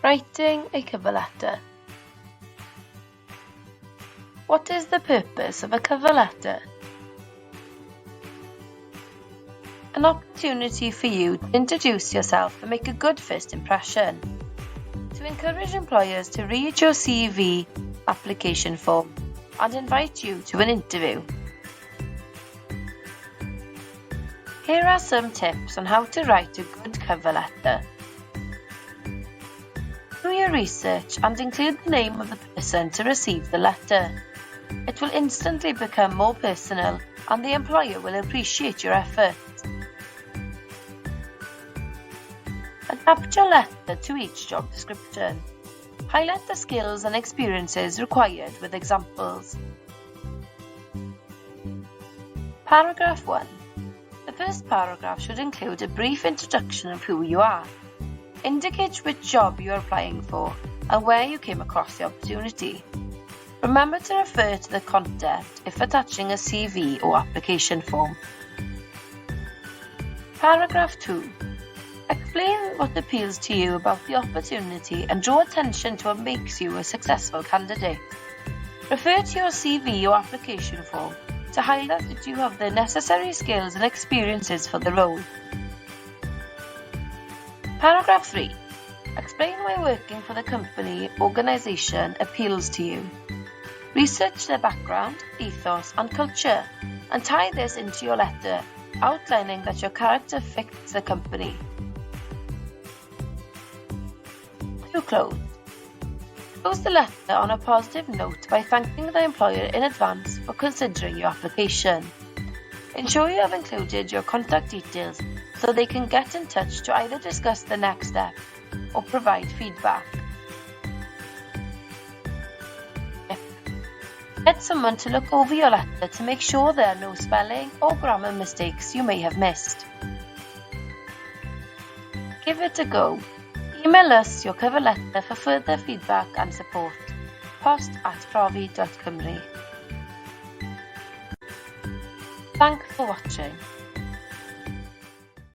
Writing a cover letter. What is the purpose of a cover letter? An opportunity for you to introduce yourself and make a good first impression. To encourage employers to read your CV application form and invite you to an interview. Here are some tips on how to write a good cover letter. Do your research and include the name of the person to receive the letter. It will instantly become more personal and the employer will appreciate your efforts. Adapt your letter to each job description. Highlight the skills and experiences required with examples. Paragraph 1. The first paragraph should include a brief introduction of who you are. Indicate which job you are applying for and where you came across the opportunity. Remember to refer to the content if attaching a CV or application form. Paragraph 2. Explain what appeals to you about the opportunity and draw attention to what makes you a successful candidate. Refer to your CV or application form to highlight that you have the necessary skills and experiences for the role. Paragraph 3. Explain why working for the company, organisation appeals to you. Research their background, ethos and culture and tie this into your letter, outlining that your character fits the company. To close. Close the letter on a positive note by thanking the employer in advance for considering your application. Ensure you have included your contact details so they can get in touch to either discuss the next step or provide feedback. Get someone to look over your letter to make sure there are no spelling or grammar mistakes you may have missed. Give it a go. Email us your cover letter for further feedback and support. post@profi.cymru. Thanks for watching.